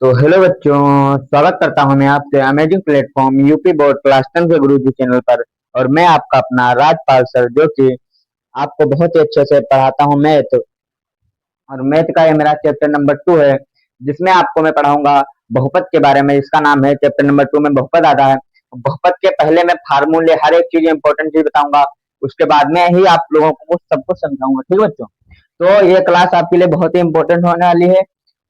तो हेलो बच्चों, स्वागत करता हूं मैं आपसे amazing platform UP board class 10 के गुरुजी चैनल पर। और मैं आपका अपना राजपाल सर, जो कि आपको बहुत ही अच्छे से पढ़ाता हूं मैथ। और मैथ का ये मेरा चैप्टर नंबर 2 है, जिसमें आपको मैं पढ़ाऊंगा बहुपद के बारे में। इसका नाम है चैप्टर नंबर 2 में बहुपद आता है। बहुपद के पहले मैं फार्मूले, हर एक चीज इंपॉर्टेंट चीज बताऊंगा। उसके बाद में ही आप लोगों को सब कुछ समझाऊंगा। ठीक है बच्चों, तो ये क्लास आपके लिए बहुत ही इंपॉर्टेंट होने वाली है।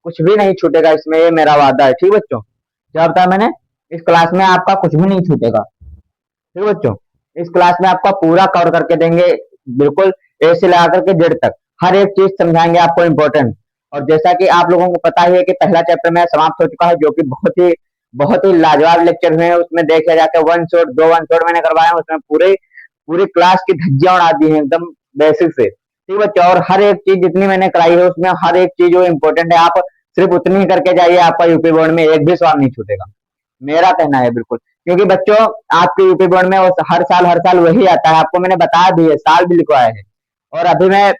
कुछ भी नहीं छूटेगा इसमें, ये मेरा वादा है। ठीक है बच्चों, क्या बताया मैंने, इस क्लास में आपका कुछ भी नहीं छूटेगा। ठीक है बच्चों, इस क्लास में आपका पूरा कवर करके देंगे, बिल्कुल ए से लगा करके जेड तक हर एक चीज समझाएंगे आपको इम्पोर्टेंट। और जैसा कि आप लोगों को पता ही है कि पहला चैप्टर में समाप्त हो चुका है, जो कि बहुत ही लाजवाब लेक्चर हुए हैं। उसमें देखा जाकर वन शॉट, दो वन शॉट मैंने करवाया है। उसमें पूरे पूरी क्लास की धज्जियां उड़ा दी है एकदम बेसिक से। ठीक है बच्चों, और हर एक चीज जितनी मैंने कराई है उसमें हर एक चीज जो इम्पोर्टेंट है, आप सिर्फ उतनी ही करके जाइए, आपका यूपी बोर्ड में एक भी सवाल नहीं छूटेगा। मेरा कहना है बिल्कुल, क्योंकि बच्चों आपके यूपी बोर्ड में हर साल वही आता है। आपको मैंने बताया भी है, साल भी लिखवाया है। और अभी मैं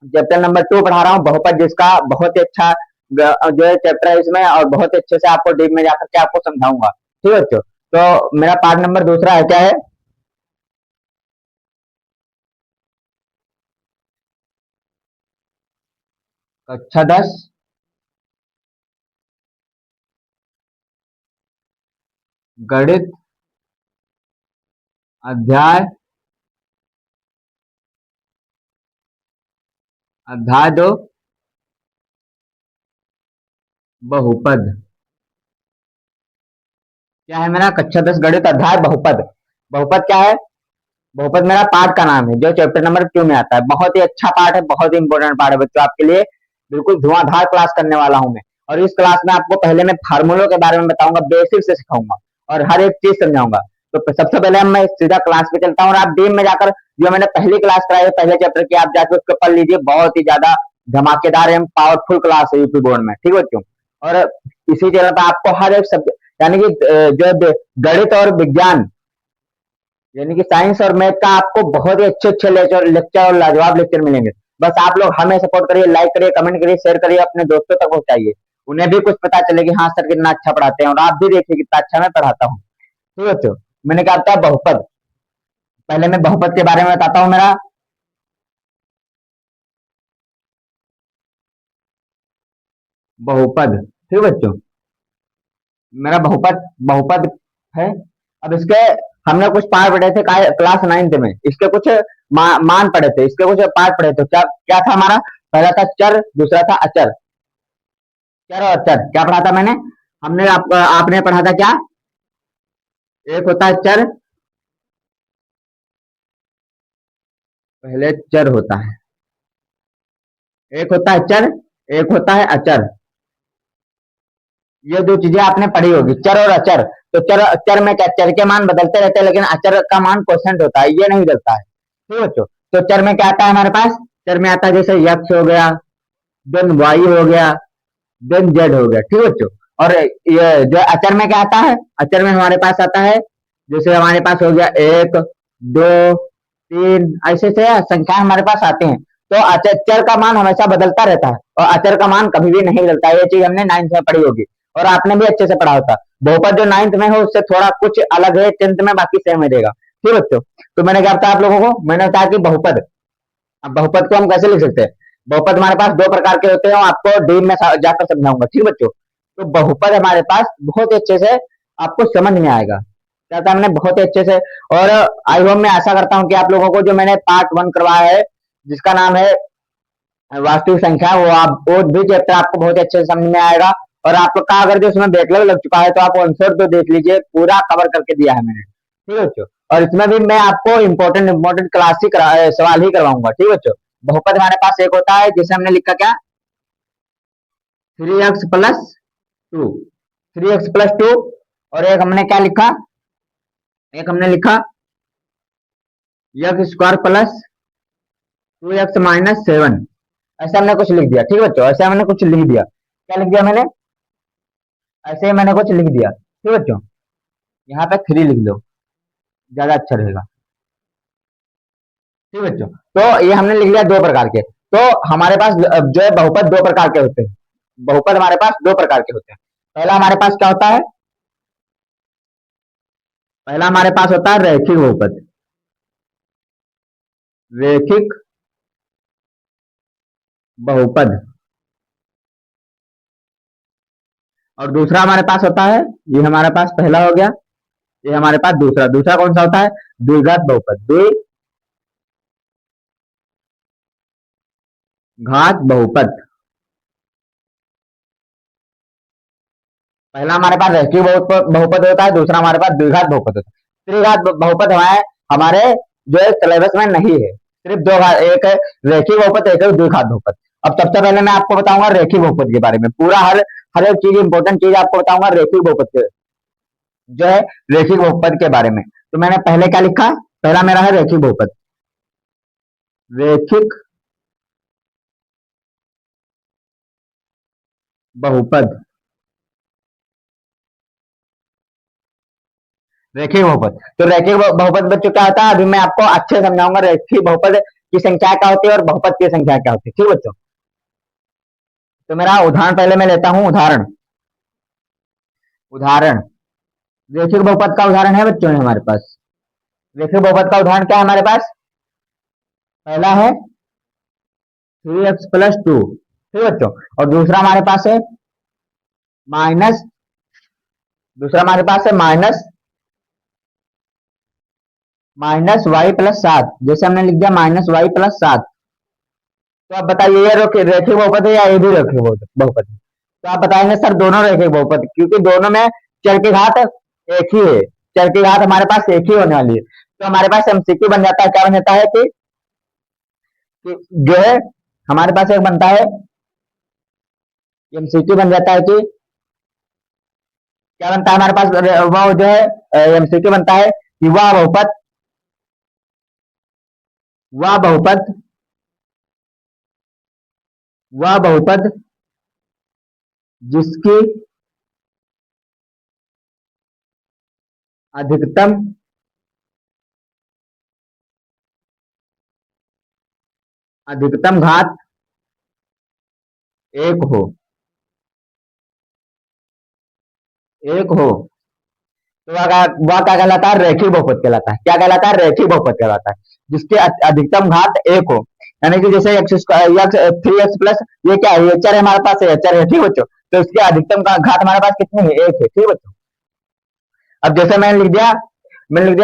चैप्टर नंबर 2 पढ़ा रहा हूँ बहुपद, जिसका बहुत ही अच्छा जो है चैप्टर है इसमें, और बहुत ही अच्छे से आपको डीप में जाकर के आपको समझाऊंगा। ठीक है बच्चों, तो मेरा पार्ट नंबर दूसरा है, क्या है, कक्षा 10 गणित अध्याय अध्याय 2 बहुपद। क्या है मेरा, कक्षा 10 गणित अध्याय बहुपद। बहुपद क्या है, बहुपद मेरा पार्ट का नाम है, जो चैप्टर नंबर 2 में आता है। बहुत ही अच्छा पार्ट है, बहुत ही इंपॉर्टेंट पार्ट है बच्चों आपके लिए। बिल्कुल धुआंधार क्लास करने वाला हूं मैं। और इस क्लास में आपको पहले मैं फार्मूलों के बारे में बताऊंगा, बेसिक से सिखाऊंगा और हर एक चीज समझाऊंगा। तो सबसे पहले मैं सीधा क्लास पे चलता हूँ, और आप डीम में जाकर जो मैंने पहली क्लास कराई है पहले चैप्टर की, आप जाकर उसको पढ़ लीजिए। बहुत ही ज्यादा धमाकेदार एवं पावरफुल क्लास है यूपी बोर्ड में। ठीक है बच्चों, और इसी चैनल पर आपको हर एक सब्जेक्ट, यानी कि जो गणित और विज्ञान, यानी कि साइंस और मैथ का, आपको बहुत ही अच्छे अच्छे लेक्चर लेक्चर और लाजवाब लेक्चर मिलेंगे। बस आप लोग हमें सपोर्ट करिए, लाइक करिए, कमेंट करिए, शेयर करिए, अपने दोस्तों तक पहुंचाइए। उन्हें भी कुछ पता चले कि हाँ सर कितना अच्छा पढ़ाते हैं, और आप भी देखिए कितना अच्छा मैं पढ़ाता हूँ। ठीक है बच्चों, मैंने कहा था बहुपद। पहले मैं बहुपद के बारे में बताता हूँ मेरा। बहुपद, ठीक है बच्चों, मेरा बहुपद बहुपद है। अब इसके हमने कुछ पार्ट पढ़े थे क्लास 9th में। इसके कुछ मान पढ़े थे, इसके कुछ पार्ट पढ़े थे। क्या क्या था हमारा, पहला था चर, दूसरा था अचर। चर और अचर क्या पढ़ा था मैंने, आपने पढ़ा था क्या, एक होता है चर, पहले चर होता है, एक होता है चर, एक होता है अचर। ये दो चीजें आपने पढ़ी होगी, चर और अचर। तो चर चर में क्या, चर के मान बदलते रहते हैं, लेकिन अचर का मान कांस्टेंट होता है, ये नहीं बदलता है। ठीक है बच्चों, तो चर में क्या आता है हमारे पास, चर में आता है जैसे यक्स हो गया, देन वाई हो गया, देन जेड हो गया। ठीक है बच्चों, और ये जो अचर में क्या आता है, अचर में हमारे पास आता है, जैसे हमारे पास हो गया एक, दो, तीन, ऐसे से संख्या हमारे पास आते हैं। तो अचर का मान हमेशा बदलता रहता है, और अचर का मान कभी भी नहीं बदलता है। ये चीज हमने 9th में पढ़ी होगी, और आपने भी अच्छे से पढ़ा होता। बहुपद जो 9th में है उससे थोड़ा कुछ अलग है, 10th में बाकी सेम ही रहेगा। ठीक है बच्चों, तो मैंने क्या बताया आप लोगों को, मैंने बताया कि बहुपद। अब बहुपद को हम कैसे लिख सकते हैं, बहुपद हमारे पास दो प्रकार के होते हैं, आपको डीप में जाकर समझाऊंगा। ठीक है बच्चों, तो बहुपद हमारे पास बहुत ही अच्छे से आपको समझ में आएगा, क्या था हमने बहुत ही अच्छे से। और आई होप, मैं आशा करता हूं कि आप लोगों को जो मैंने पार्ट 1 करवाया है, जिसका नाम है वास्तविक संख्या, वो भी चैप्टर आपको बहुत अच्छे से समझ में आएगा। और आप लोग का अगर जो उसमें बैकलॉग लग चुका है, तो आप आंसर तो देख लीजिए, पूरा कवर करके दिया है मैंने। ठीक है बच्चों, और इसमें भी मैं आपको इंपॉर्टेंट इंपॉर्टेंट क्लास ही सवाल ही करवाऊंगा। ठीक है बच्चों, बहुपद हमारे पास एक होता है जिसे हमने लिखा क्या, 3x+2, 3x+2। और एक हमने क्या लिखा, एक हमने लिखा x² + 2x - 7। ऐसा हमने कुछ लिख दिया। ठीक है बच्चों, ऐसे हमने कुछ लिख दिया, क्या लिख दिया मैंने, ऐसे मैंने कुछ लिख दिया। ठीक है बच्चों, यहाँ पे 3 लिख लो, ज्यादा अच्छा रहेगा। ठीक बच्चों, तो ये हमने लिख लिया दो प्रकार के। तो हमारे पास जो है बहुपद दो प्रकार के होते हैं, बहुपद हमारे पास दो प्रकार के होते हैं। पहला हमारे पास क्या होता है? पहला हमारे पास होता है रैखिक बहुपद। रैखिक बहुपद। और दूसरा हमारे पास होता है, ये हमारे पास पहला हो गया, ये हमारे पास दूसरा। दूसरा कौन सा होता है? द्विघात बहुपद। द्विघात बहुपद। पहला हमारे पास रैखिक बहुपद होता है, दूसरा हमारे पास द्विघात बहुपद होता है। त्रिघात बहुपद हमारे हमारे जो है सिलेबस में नहीं है। सिर्फ दो घात, एक है रैखिक बहुपद, एक है द्विघात बहुपद। अब सबसे पहले मैं आपको बताऊंगा रैखिक बहुपद के बारे में। पूरा हर एक चीज, इंपॉर्टेंट चीज आपको बताऊंगा रैखिक बहुपद के, जो है रैखिक बहुपद के बारे में। तो मैंने पहले क्या लिखा? पहला मेरा है रैखिक बहुपद। रैखिक बहुपद। रैखिक बहुपद, तो रैखिक बहुपद बच्चों क्या होता है, अभी मैं आपको अच्छे से समझाऊंगा रैखिक बहुपद की संख्या क्या होती है और बहुपद की संख्या क्या होती है। ठीक बच्चों, तो मेरा उदाहरण पहले मैं लेता हूं। उदाहरण उदाहरण रैखिक बहुपद का उदाहरण है बच्चों हमारे पास। रैखिक बहुपद का उदाहरण क्या है हमारे पास? पहला है 3x+2। ठीक बच्चों, और दूसरा हमारे पास है माइनस, दूसरा हमारे पास है माइनस y+7। जैसे हमने लिख दिया -y+7। तो आप बताइए ये रैखिक बहुपद है या ये भी रैखिक बहुपद है? तो आप बताएंगे सर दोनों रैखिक बहुपद, क्योंकि दोनों में चर की घात एक ही है। चर की घात हमारे पास एक ही होने वाली है। तो हमारे पास एमसीक्यू बन जाता है, क्या बन जाता है कि जो है हमारे पास एक बनता है, एमसीक्यू बन जाता है कि क्या बनता है हमारे पास? वो जो है एमसीक्यू बनता है कि वह बहुपद वह बहुपद जिसकी अधिकतम अधिकतम घात एक हो, एक हो, तो वह क्या कहलाता है? रैखिक बहुपद कहलाता है। क्या कहलाता है? रैखिक बहुपद कहलाता है, जिसके अधिकतम घात एक हो। यानी कि जैसे एक्स स्क्वायर, 3x+, ये क्या है? ये चर है हमारे पास, है चर है। ठीक बच्चों, तो इसके अधिकतम घात हमारे पास कितनी है? एक है। ठीक बच्चों, अब जैसे मैंने लिख दिया,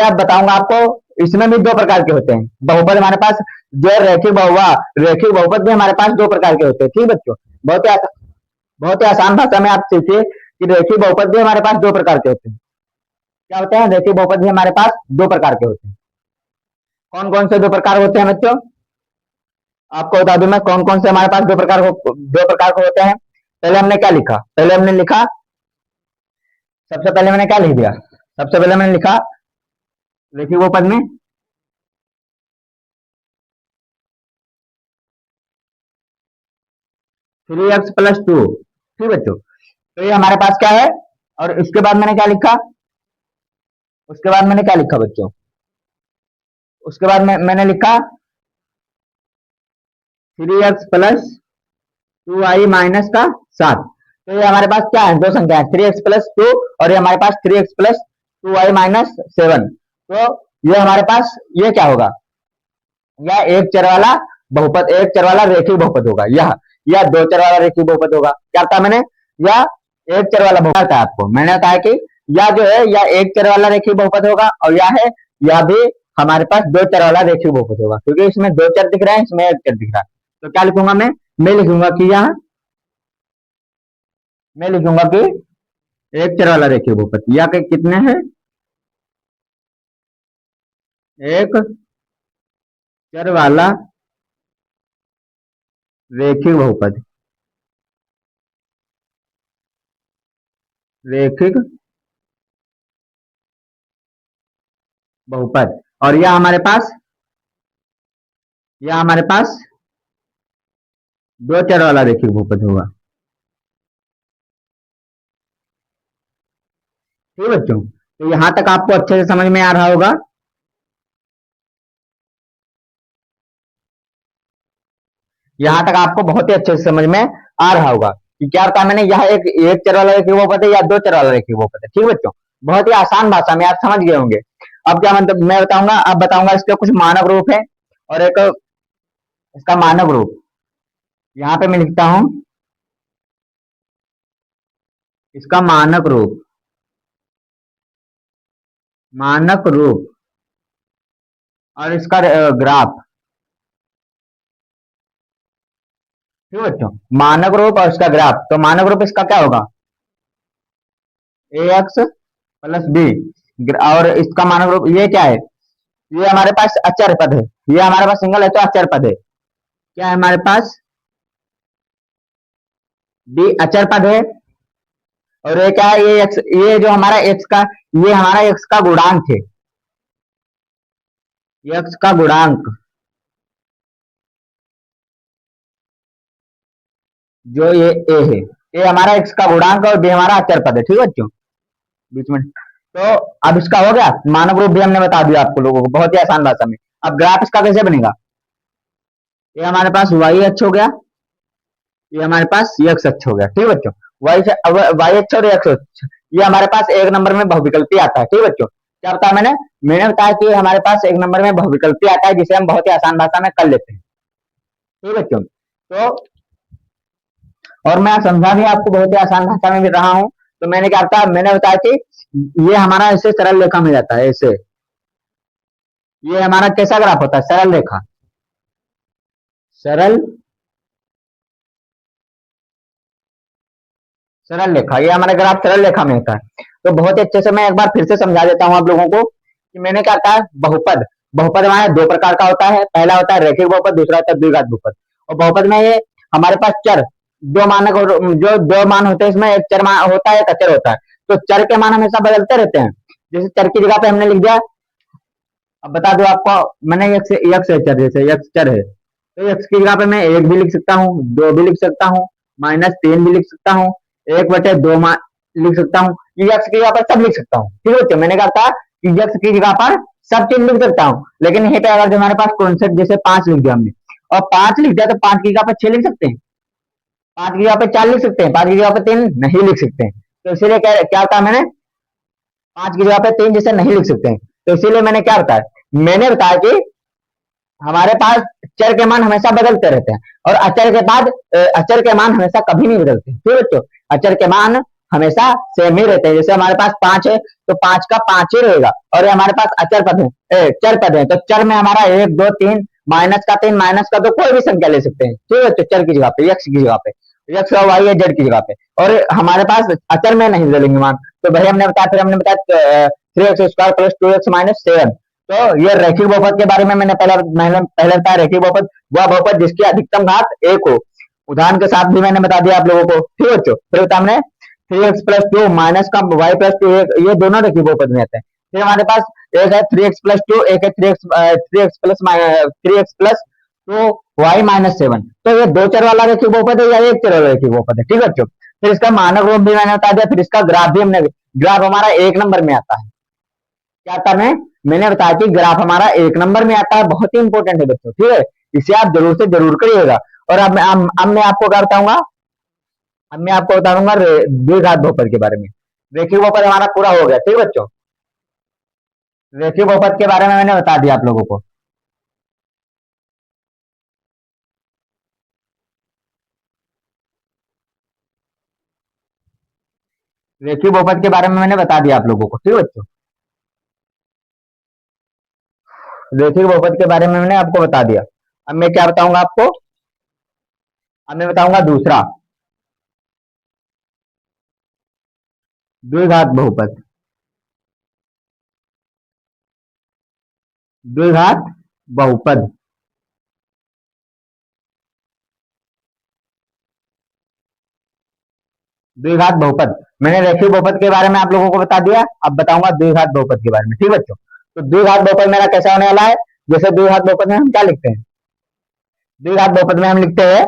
अब बताऊंगा आपको। इसमें भी दो प्रकार के होते हैं बहुपद हमारे पास, जो रैखिक बहुपद भी हमारे पास दो प्रकार के होते हैं। ठीक बच्चों, बहुत ही आसान भाषा में आप सीखिए कि रैखिक बहुपद भी हमारे पास दो प्रकार के होते हैं। क्या होते हैं? रैखिक बहुपद भी हमारे पास दो प्रकार के होते हैं। कौन कौन से दो प्रकार होते हैं बच्चों? आपको बता दूं मैं कौन कौन से हमारे पास दो प्रकार के होते हैं। पहले हमने क्या लिखा? पहले हमने लिखा, सबसे पहले मैंने क्या लिख दिया? सबसे पहले मैंने लिखा रैखिक बहुपद में 3x+2। ठीक बच्चों, तो ये हमारे पास क्या है? और इसके बाद मैंने क्या लिखा? उसके बाद मैंने क्या लिखा बच्चों? उसके बाद मैंने लिखा 3x+2y-7। तो ये हमारे पास क्या है? दो संख्या है, 3x+2, और ये हमारे पास 3x+2y-7। तो ये हमारे पास ये क्या होगा? यह एक चर वाला बहुपद, एक चर वाला रैखिक बहुपद होगा। यह दो चर वाला रैखिक बहुपद होगा। क्या था मैंने? यह एक चर वाला बहुपद था। आपको मैंने कहा कि यह जो है यह एक चर वाला रैखिक बहुपद होगा, और यह भी हमारे पास दो चर वाला रैखिक बहुपद होगा, क्योंकि इसमें दो चर दिख रहे हैं, इसमें एक चर दिख रहा है। तो क्या लिखूंगा मैं लिखूंगा कि यह मैं लिखूंगा कि एक चर वाला रैखिक बहुपद, या के कितने हैं? एक चर वाला रैखिक बहुपद, रैखिक बहुपद। और यह हमारे पास दो चर वाला रैखिक बहुपद होगा। ठीक बच्चों, तो यहां तक आपको अच्छे से समझ में आ रहा होगा। यहां तक आपको बहुत ही अच्छे से समझ में आ रहा होगा कि क्या होता है, मैंने यहाँ एक चर वाला रेखीय बहुपद है या दो चर वाला रेखीय बहुपद है। ठीक है बच्चों, बहुत ही आसान भाषा में आप समझ गए होंगे। अब क्या मतलब मैं बताऊंगा, अब बताऊंगा इसके कुछ मानक रूप है और एक इसका मानक रूप। यहाँ पे मैं लिखता हूं इसका मानक रूप, मानक रूप और इसका ग्राफ। ठीक है बच्चों, मानक रूप और इसका ग्राफ। तो मानक रूप इसका क्या होगा, ए एक्स प्लस बी, और इसका मानक रूप ये क्या है, ये हमारे पास अचर पद है, ये हमारे पास सिंगल है तो अचर पद है। क्या है हमारे पास, बी अचर पद है। और ये क्या है, ये एक्स, ये जो हमारा एक्स का, ये हमारा एक्स का गुणांक है, एक्स का गुणांक जो ये ए है, ये हमारा एक्स का गुणांक और बी हमारा अचर पद है। ठीक है बच्चों, बीच में। तो अब इसका हो गया मानक रूप भी हमने बता दिया आपको लोगों को बहुत ही आसान भाषा में। अब ग्राफ इसका कैसे बनेगा, ये हमारे पास वाई अक्ष हो गया, ये हमारे पास एक्स अक्ष हो गया। ठीक है बच्चों, वाई अक्ष और एक्स अक्ष ये हमारे पास एक नंबर में बहुविकल्पी आता है। ठीक है बच्चों, क्या बताया मैंने, मैंने बताया कि हमारे पास एक नंबर में बहुविकल्पी आता है जिसे हम बहुत ही आसान भाषा में कर लेते हैं। ठीक है बच्चों, तो और मैं समझा भी आपको बहुत ही आसान भाषा में भी रहा हूं। तो मैंने क्या बताया, मैंने बताया कि ये हमारा ऐसे सरल रेखा में जाता है, ऐसे ये हमारा कैसा ग्राफ होता है, सरल रेखा, सरल सरल रेखा, ये हमारा ग्राफ सरल रेखा में होता है। तो बहुत ही अच्छे से मैं एक बार फिर से समझा देता हूं आप लोगों को कि मैंने क्या कहा, बहुपद, बहुपद हमारे दो प्रकार का होता है, पहला होता है रैखिक बहुपद, दूसरा होता है द्विघात बहुपद। और बहुपद में ये हमारे पास चर दो मानक, जो दो मान होते हैं इसमें एक चर मान होता है, एक अचर होता है। तो चर के मान हमेशा बदलते रहते हैं। जैसे चर की जगह पे हमने लिख दिया, अब बता दो आपको, मैंने एक से चर, जैसे एक चर है तो एक्स की जगह पे मैं एक भी लिख सकता हूँ, दो भी लिख सकता हूँ, -3 भी लिख सकता हूँ, 1/2 लिख सकता हूँ, ये एक्स की जगह पर सब लिख सकता हूँ। ठीक है, मैंने कहा था कि एक्स की जगह पर सब चीज लिख सकता हूँ। लेकिन यहीं पे अगर जो हमारे पास कॉन्सेप्ट, जैसे 5 लिख दिया हमने और 5 लिख दिया, तो 5 की जगह पर 6 लिख सकते हैं, 5 की जगह पर 4 लिख सकते हैं, 5 की जगह पर 3 नहीं लिख सकते हैं। तो इसीलिए क्या था, मैंने 5 की जगह पे 3 जैसे नहीं लिख सकते हैं। तो इसीलिए मैंने क्या बताया, मैंने बताया कि हमारे पास चर के मान हमेशा बदलते रहते हैं और अचर के मान हमेशा कभी नहीं बदलते। ठीक है बच्चों, अचर के मान हमेशा सेम ही रहते हैं। जैसे हमारे पास 5 है तो 5 का 5 ही रहेगा, और ये हमारे पास अचर पद है, चर पद है, तो चर में हमारा 1 2 3 -3 माइनस का, तो कोई भी संख्या ले सकते हैं। ठीक है बच्चों, चर की जगह पे, एक्स की जगह पे, एक्स और वाई या जेड की जगह पे, और हमारे पास अचर में नहीं बदलेंगे मान। तो भाई हमने बताया, फिर हमने बताया 3x² + 2x - 7। तो ये रैखिक बहुपद के बारे में मैंने पहले बताया, रैखिक बहुपद वह बहुपद जिसकी अधिकतम घात 1 हो। उदाहरण के साथ भी मैंने बता दिया आप लोगों को। ठीक है बच्चों, फिर बता हमने 3x + 2 माइनस का y + 2, ये दोनों रैखिक बहुपद में आते हैं। फिर हमारे पास एक है 3x + 2, एक है 3x + 2y - 7। तो ये दो चर वाला रैखिक बहुपद है या एक चर वाला रैखिक बहुपद है। ठीक है बच्चों, फिर इसका मानक रूप भी मैंने बता दिया, फिर इसका ग्राफ भी हमने, ग्राफ हमारा एक नंबर में आता है। क्या आता है, मैंने बताया कि ग्राफ हमारा एक नंबर में आता है, बहुत ही इंपॉर्टेंट है बच्चों। ठीक है, इसे आप जरूर से जरूर करिएगा। और अब मैं आपको क्या बताऊंगा, अब मैं आपको बताऊंगा द्विघात बहुपद के बारे में। रेखिक बहुपद हमारा पूरा हो गया। ठीक है बच्चों, रेखिक बहुपद के बारे में मैंने बता दिया आप लोगों को। रेखिक बहुपद के बारे में मैंने बता दिया आप लोगों को। ठीक है बच्चों, रेखिक बहुपद के बारे में मैंने आपको बता दिया। अब मैं क्या बताऊंगा आपको, अब मैं बताऊंगा दूसरा, द्विघात बहुपद, द्विघात बहुपद। द्विघात बहुपद, मैंने रेखीय बहुपद के बारे में आप लोगों को बता दिया, अब बताऊंगा द्विघात बहुपद के बारे में। ठीक बच्चों, तो द्विघात बहुपद मेरा कैसा होने वाला है, जैसे द्विघात बहुपद में हम क्या लिखते हैं, द्विघात बहुपद में हम लिखते हैं,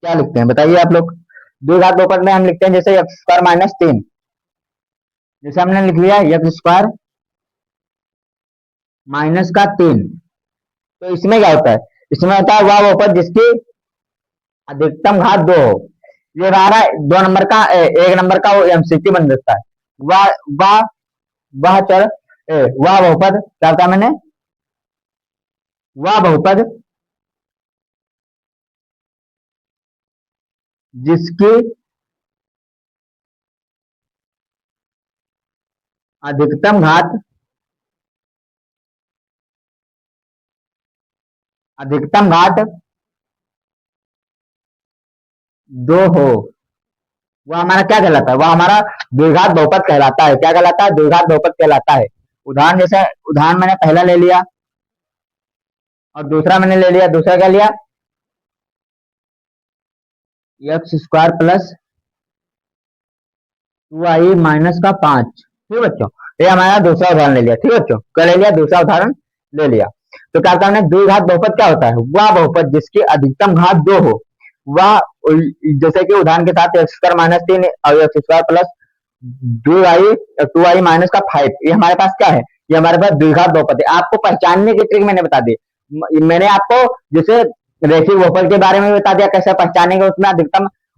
क्या लिखते हैं बताइए आप लोग। द्विघात बहुपद में हम लिखते हैं जैसे x² - 3, जैसे हमने लिख लिया x² -3। तो इसमें क्या होता है, इसमें होता है वह बहुपद जिसकी अधिकतम घात 2 हो। ये रहा 2 नंबर का 1 नंबर का वो एमसीक्यू बन सकता है। वह वह वह चर वह बहुपद क्या था मैंने, वह बहुपद जिसकी अधिकतम घात अधिकतम घात 2 हो, वह हमारा क्या कहलाता है, वह हमारा द्विघात बहुपद कहलाता है। क्या कहलाता है? द्विघात बहुपद कहलाता है। उदाहरण जैसे उदाहरण मैंने पहला ले लिया और दूसरा मैंने ले लिया, दूसरा क्या लिया, एक्स स्क्वायर प्लस 2i - 5। ठीक बच्चों, ये हमारा दूसरा उदाहरण ले लिया। ठीक बच्चों, क्या ले लिया? दूसरा उदाहरण ले लिया। तो क्या होता है, द्विघात बहुपद क्या होता है? वह बहुपद जिसकी अधिकतम घात 2 हो, वह जैसे कि उदाहरण के साथ एक्स स्क्वायर -3 और एक्स स्क्वायर प्लस 2i - 5, ये हमारे पास क्या है? ये हमारे पास द्विघात बहुपद है। आपको पहचानने की ट्रिक मैंने बता दी। मैंने आपको जैसे रेखिक बहुपद के बारे में बता दिया कैसे पहचानेंगे।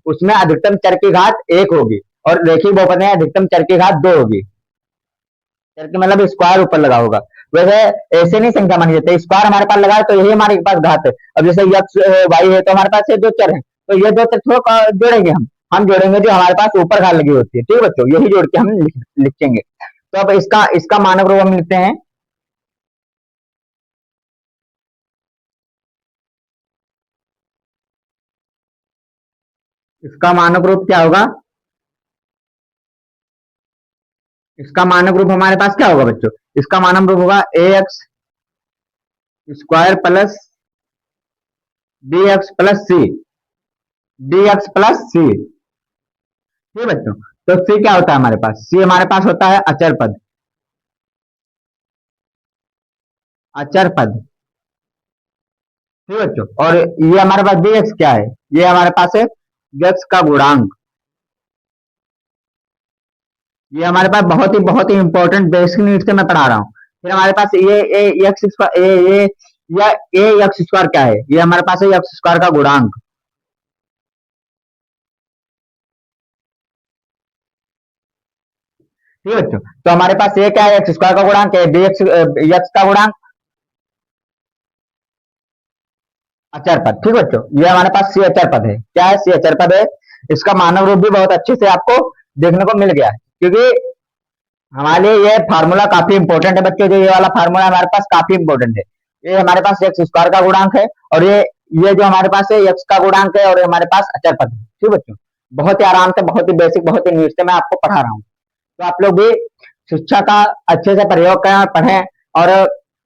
उसमें अधिकतम चर की घात 1 होगी और रेखिक बहुपद में अधिकतम चर की घात 2 होगी। चर की मतलब स्क्वायर ऊपर लगा होगा। वैसे ऐसे नहीं संख्या मानी जाती, स्क्वायर हमारे पास लगा है तो यही हमारे पास घात है। अब जैसे एक्स वाई है तो हमारे पास ये 2 चर है, तो ये 2 चर थोड़ा जोड़ेंगे हम जोड़ेंगे जो हमारे पास ऊपर घात लगी होती है। ठीक है बच्चों, यही जोड़ के हम लिखेंगे। तो अब इसका इसका मानक रूप हम लिखते हैं। इसका मानक रूप क्या होगा? इसका मानक रूप हमारे पास क्या होगा बच्चों? इसका मानक रूप होगा A X square plus B X plus C, D X plus C. ठीक है बच्चों, तो सी क्या होता है हमारे पास? सी हमारे पास होता है अचर पद। अचर पद, ठीक है बच्चों। और ये हमारे पास डी एक्स क्या है? ये हमारे पास है एक्स का गुणांक। ये हमारे पास बहुत ही इंपॉर्टेंट बेसिक नीड से मैं पढ़ा रहा हूँ। फिर हमारे पास ये एक्स स्क्वायर या ए एक्स स्क्वायर क्या है? ये हमारे पास है एक्स स्क्वायर का गुणांक। ठीक है बच्चों, तो हमारे पास ये क्या है? एक्स स्क्वायर का गुणांक है, बी एक्स एक्स का गुणांक अचर पद। ठीक है बच्चों, ये हमारे पास सी अचर पद है। क्या है? सी अचर पद है। इसका मानव रूप भी बहुत अच्छे से आपको देखने को मिल गया है, क्योंकि हमारे लिए ये फार्मूला काफी इंपॉर्टेंट है बच्चों। जो ये वाला फार्मूला हमारे पास काफी इंपॉर्टेंट है। ये हमारे पास एक्स स्क्वायर का गुणांक है और ये जो हमारे पास है एक्स का गुणांक है और ये हमारे पास अचर पद है। ठीक बच्चों, बहुत ही आराम से, बहुत ही बेसिक, बहुत ही नीट से मैं आपको पढ़ा रहा हूँ। तो आप लोग भी शिक्षा का अच्छे से प्रयोग करें, पढ़ें और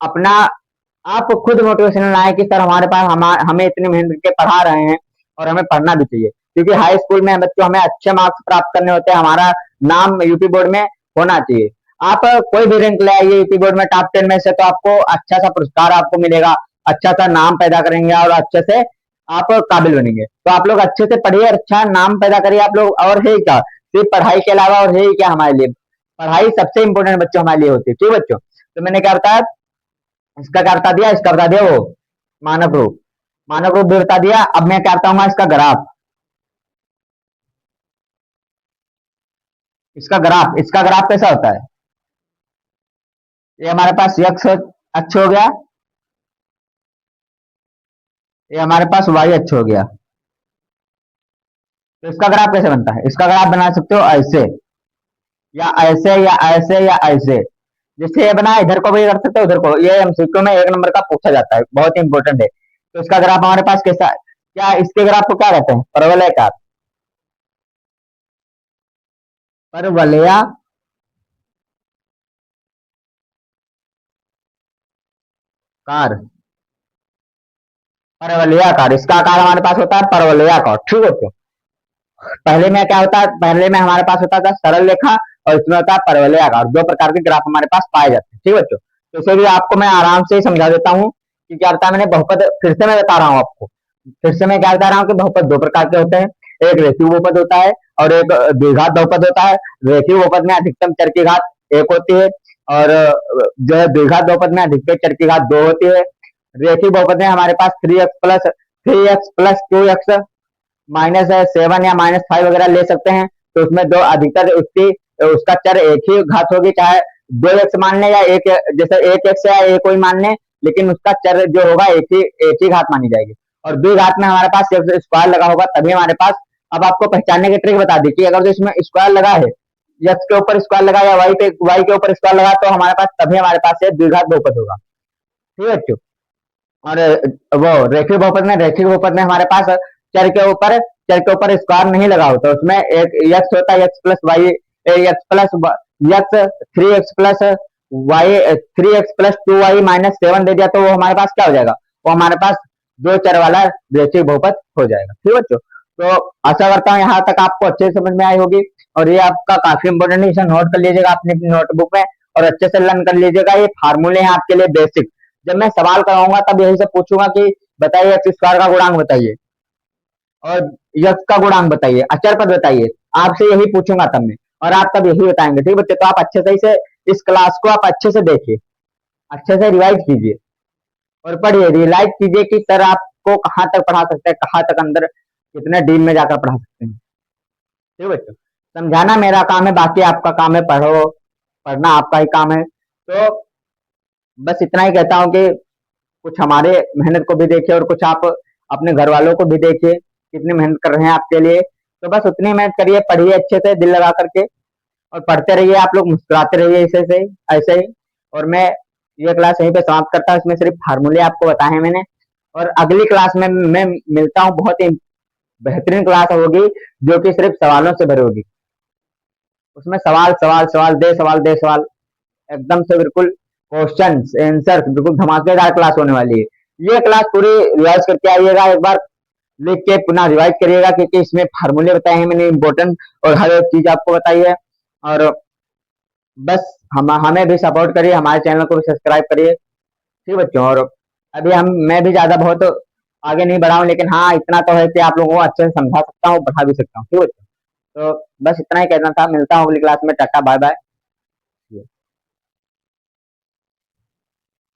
अपना आप खुद मोटिवेशनल आए कि सर हमारे पास हमें इतनी मेहनत के पढ़ा रहे हैं और हमें पढ़ना भी चाहिए। क्योंकि हाई स्कूल में बच्चों हमें अच्छे मार्क्स प्राप्त करने होते हैं, हमारा नाम यूपी बोर्ड में होना चाहिए। आप कोई भी रैंक ले आइए यूपी बोर्ड में टॉप 10 में से, तो आपको अच्छा सा पुरस्कार आपको मिलेगा, अच्छा सा नाम पैदा करेंगे और अच्छे से आप काबिल बनेंगे। तो आप लोग अच्छे से पढ़िए, अच्छा नाम पैदा करिए आप लोग। और है क्या, सिर्फ पढ़ाई के अलावा और है क्या हमारे लिए? पढ़ाई सबसे इंपॉर्टेंट बच्चों हमारे लिए होती है। ठीक बच्चों, तो मैंने क्या बताया, इसका क्या बता दिया, इसका बता दिया वो मानक रूप, मानक रूप भी बता दिया। अब मैं क्या बताऊंगा, इसका ग्राफ। इसका ग्राफ कैसा होता है? ये हमारे पास यक्स अच्छा हो गया, ये हमारे पास वाई अच्छा हो गया। तो इसका ग्राफ कैसे बनता है? इसका ग्राफ बना सकते हो ऐसे या ऐसे या ऐसे या ऐसे। जैसे ये बना, इधर को भी कर सकते हो उधर को। ये एमसीक्यू में 1 नंबर का पूछा जाता है, बहुत ही इंपॉर्टेंट है। तो इसका ग्राफ हमारे पास कैसा है? क्या इसके ग्राफ को क्या कहते हैं? परवलयाकार। परवलयाकार, परवलयाकार। इसका आकार हमारे पास होता है परवलयाकार। ठीक है तो पहले में क्या होता है, पहले में हमारे पास होता था सरल रेखा और इसमें होता है परवलयाकार। 2 प्रकार के ग्राफ हमारे पास पाए जाते हैं। ठीक है बच्चों, तो इसे भी आपको मैं आराम से समझा देता हूँ कि क्या होता है। मैंने बहुपद फिर से मैं बता रहा हूँ आपको, फिर से मैं क्या बता रहा हूँ कि बहुपद 2 प्रकार के होते हैं। एक रेखीय बहुपद होता है और एक द्विघात बहुपद होता है। रेखीय बहुपद में अधिकतम चर की घात 1 होती है और जो है द्विघात बहुपद में अधिकतम चर की घात 2 होती है। रेखीय बहुपद में हमारे पास 3x प्लस 2x -7 या -5 वगैरह ले सकते हैं। तो उसमें दो अधिकतर उसकी उसका चर एक ही घात होगी, चाहे 2x मान लें या एक, जैसे 1x या एक कोई मान लें, लेकिन उसका चर जो होगा एक ही घात मानी जाएगी। और द्विघात में हमारे पास स्क्वायर लगा होगा तभी हमारे पास। अब आपको पहचानने की ट्रिक बता दी कि अगर जो इसमें स्क्वायर लगा है, x के ऊपर स्क्वायर लगा या y के ऊपर स्क्वायर लगा, तो हमारे पास तभी हमारे पास ये द्विघात बहुपद होगा। ठीक है बच्चों। और वो रैखिक बहुपद में हमारे पास चर के ऊपर स्क्वायर नहीं लगा होता, उसमें एक x होता है, x plus y, x plus x 3x plus y 3x+2y -7 दे दिया, तो वो हमारे पास क्या हो जाएगा, वो हमारे पास दो चर वाला रैखिक बहुपद हो जाएगा। ठीक है बच्चों। तो आशा करता हूँ यहाँ तक आपको अच्छे से समझ में आई होगी, और ये आपका काफी इंपोर्टेंट है, इसे नोट कर लीजिएगा अपनी नोटबुक में और अच्छे से लर्न कर लीजिएगा। ये फार्मूले हैं आपके लिए बेसिक। जब मैं सवाल कराऊंगा तब यही से पूछूंगा कि बताइए एक्स स्क्वायर का गुणांक बताइए और यक्स का गुणांक बताइए, अचर पद बताइए, आपसे यही पूछूंगा तब मैं, और आप तब यही बताएंगे। ठीक बच्चे, तो आप अच्छे से इसे इस क्लास को आप अच्छे से देखिए, अच्छे से रिवाइज कीजिए और पढ़िए, रियलाइज कीजिए कि सर आपको कहाँ तक पढ़ा सकते हैं, कहाँ तक अंदर कितने डीप में जाकर पढ़ा सकते हैं। ठीक बच्चों, समझाना मेरा काम है, बाकी आपका काम है पढ़ो, पढ़ना आपका ही काम है। तो बस इतना ही कहता हूँ कि कुछ हमारे मेहनत को भी देखिए और कुछ आप अपने घर वालों को भी देखिए कितनी मेहनत कर रहे हैं आपके लिए। तो बस उतनी मेहनत करिए, पढ़िए अच्छे से दिल लगा करके और पढ़ते रहिए, आप लोग मुस्कुराते रहिए ऐसे ही। और मैं ये क्लास यहीं पे समाप्त करता हूँ, इसमें सिर्फ फार्मूले आपको बताए हैं मैंने, और अगली क्लास में मैं मिलता हूँ, बहुत ही बेहतरीन क्लास होगी जो कि सिर्फ सवालों से भरी होगी। उसमें सवाल सवाल सवाल दे सवाल, एकदम से बिल्कुल क्वेश्चन आंसर, बिल्कुल धमाकेदार क्लास होने वाली है। ये क्लास पूरी रिवाइज करके आइएगा, एक बार लिख के पुनः रिवाइज करिएगा, क्योंकि इसमें फार्मूले बताए हैं मैंने इंपॉर्टेंट, और हर एक चीज आपको बताई है। और बस हमें भी सपोर्ट करिए, हमारे चैनल को भी सब्सक्राइब करिए। ठीक बच्चों। और अभी मैं भी ज्यादा बहुत आगे नहीं बढ़ा हूँ, लेकिन हाँ इतना तो है कि आप लोगों को अच्छे से समझा सकता हूँ, पढ़ा भी सकता हूँ। ठीक बच्चों। तो बस इतना ही कहना था, मिलता हूँ अगली क्लास में, टाटा बाय बाय।